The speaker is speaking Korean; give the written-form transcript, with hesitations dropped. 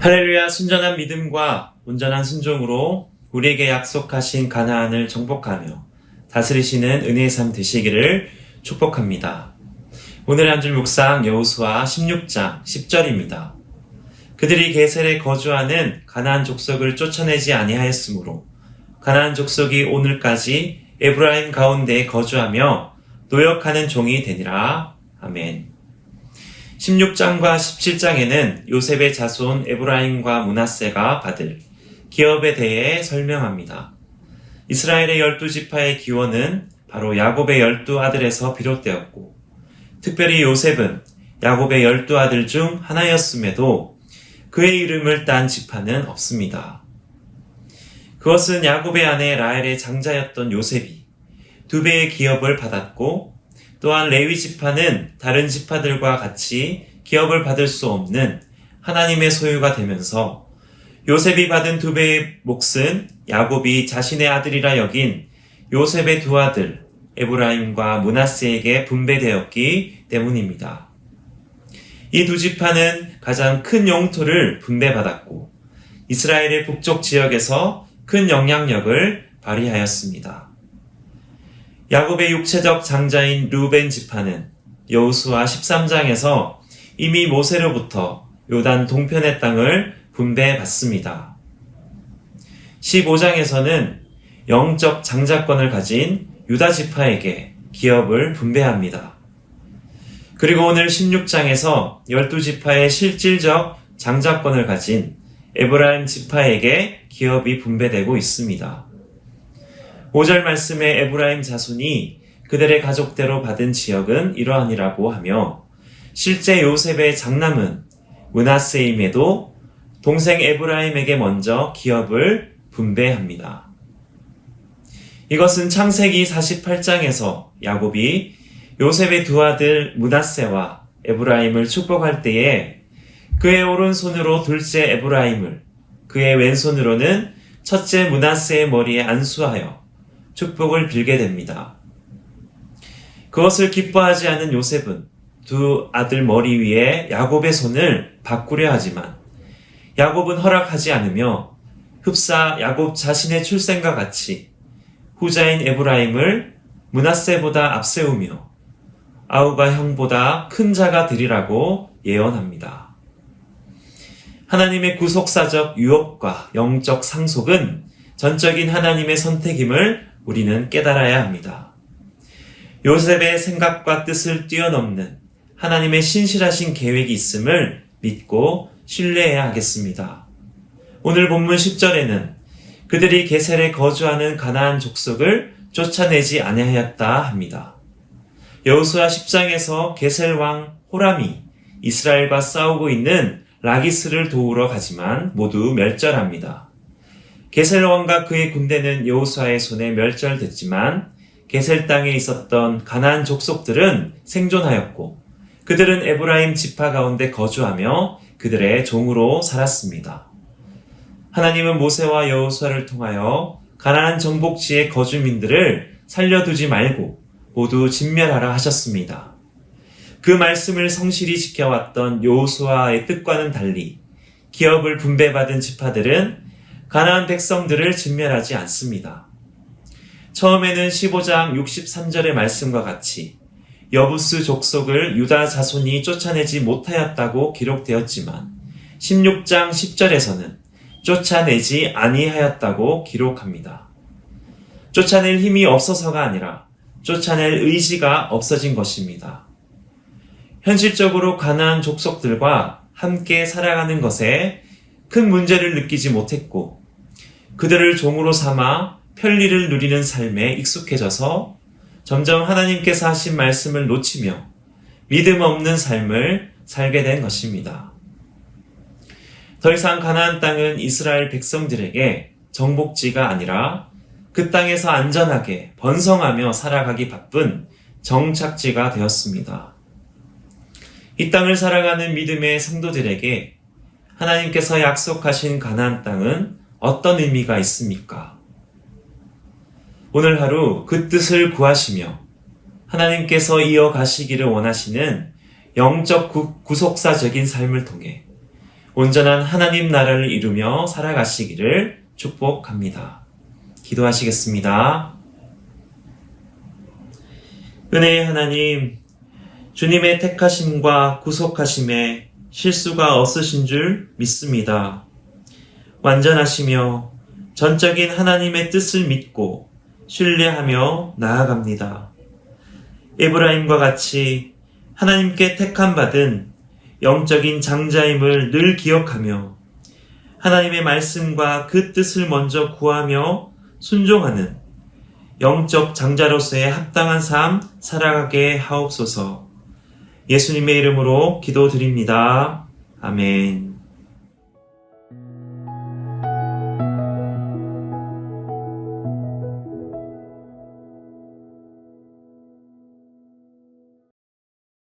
할렐루야. 순전한 믿음과 온전한 순종으로 우리에게 약속하신 가나안을 정복하며 다스리시는 은혜의 삶 되시기를 축복합니다. 오늘 한 줄 묵상 여호수아 16장 10절입니다. 그들이 게셀에 거주하는 가나안 족속을 쫓아내지 아니하였으므로 가나안 족속이 오늘까지 에브라임 가운데에 거주하며 노역하는 종이 되니라. 아멘. 16장과 17장에는 요셉의 자손 에브라임과 므낫세가 받을 기업에 대해 설명합니다. 이스라엘의 12지파의 기원은 바로 야곱의 12아들에서 비롯되었고, 특별히 요셉은 야곱의 12아들 중 하나였음에도 그의 이름을 딴 지파는 없습니다. 그것은 야곱의 아내 라헬의 장자였던 요셉이 2배의 기업을 받았고, 또한 레위 지파는 다른 지파들과 같이 기업을 받을 수 없는 하나님의 소유가 되면서 요셉이 받은 2배의 몫은 야곱이 자신의 아들이라 여긴 요셉의 2아들 에브라임과 므낫세에게 분배되었기 때문입니다. 이 2지파는 가장 큰 영토를 분배받았고 이스라엘의 북쪽 지역에서 큰 영향력을 발휘하였습니다. 야곱의 육체적 장자인 르우벤 지파는 여호수아 13장에서 이미 모세로부터 요단 동편의 땅을 분배받습니다. 15장에서는 영적 장자권을 가진 유다 지파에게 기업을 분배합니다. 그리고 오늘 16장에서 12지파의 실질적 장자권을 가진 에브라임 지파에게 기업이 분배되고 있습니다. 5절 말씀에 에브라임 자손이 그들의 가족대로 받은 지역은 이러하니라고 하며, 실제 요셉의 장남은 므낫세임에도 동생 에브라임에게 먼저 기업을 분배합니다. 이것은 창세기 48장에서 야곱이 요셉의 2아들 므낫세와 에브라임을 축복할 때에 그의 오른손으로 둘째 에브라임을, 그의 왼손으로는 첫째 므낫세의 머리에 안수하여 축복을 빌게 됩니다. 그것을 기뻐하지 않은 요셉은 2 아들 머리 위에 야곱의 손을 바꾸려 하지만 야곱은 허락하지 않으며 흡사 야곱 자신의 출생과 같이 후자인 에브라임을 므낫세보다 앞세우며 아우가 형보다 큰 자가 되리라고 예언합니다. 하나님의 구속사적 유업과 영적 상속은 전적인 하나님의 선택임을 우리는 깨달아야 합니다. 요셉의 생각과 뜻을 뛰어넘는 하나님의 신실하신 계획이 있음을 믿고 신뢰해야 하겠습니다. 오늘 본문 10절에는 그들이 게셀에 거주하는 가나안 족속을 쫓아내지 아니하였다 합니다. 여호수아 10장에서 게셀 왕 호람이 이스라엘과 싸우고 있는 라기스를 도우러 가지만 모두 멸절합니다. 게셀 왕과 그의 군대는 여호수아의 손에 멸절됐지만 게셀 땅에 있었던 가나안 족속들은 생존하였고 그들은 에브라임 지파 가운데 거주하며 그들의 종으로 살았습니다. 하나님은 모세와 여호수아를 통하여 가나안 정복지의 거주민들을 살려두지 말고 모두 진멸하라 하셨습니다. 그 말씀을 성실히 지켜왔던 여호수아의 뜻과는 달리 기업을 분배받은 지파들은 가나안 백성들을 진멸하지 않습니다. 처음에는 15장 63절의 말씀과 같이 여부스 족속을 유다 자손이 쫓아내지 못하였다고 기록되었지만 16장 10절에서는 쫓아내지 아니하였다고 기록합니다. 쫓아낼 힘이 없어서가 아니라 쫓아낼 의지가 없어진 것입니다. 현실적으로 가나안 족속들과 함께 살아가는 것에 큰 문제를 느끼지 못했고 그들을 종으로 삼아 편리를 누리는 삶에 익숙해져서 점점 하나님께서 하신 말씀을 놓치며 믿음 없는 삶을 살게 된 것입니다. 더 이상 가나안 땅은 이스라엘 백성들에게 정복지가 아니라 그 땅에서 안전하게 번성하며 살아가기 바쁜 정착지가 되었습니다. 이 땅을 살아가는 믿음의 성도들에게 하나님께서 약속하신 가나안 땅은 어떤 의미가 있습니까? 오늘 하루 그 뜻을 구하시며 하나님께서 이어가시기를 원하시는 영적 구속사적인 삶을 통해 온전한 하나님 나라를 이루며 살아가시기를 축복합니다. 기도하시겠습니다. 은혜의 하나님, 주님의 택하심과 구속하심에 실수가 없으신 줄 믿습니다. 완전하시며 전적인 하나님의 뜻을 믿고 신뢰하며 나아갑니다. 에브라임과 같이 하나님께 택함받은 영적인 장자임을 늘 기억하며 하나님의 말씀과 그 뜻을 먼저 구하며 순종하는 영적 장자로서의 합당한 삶 살아가게 하옵소서. 예수님의 이름으로 기도드립니다. 아멘.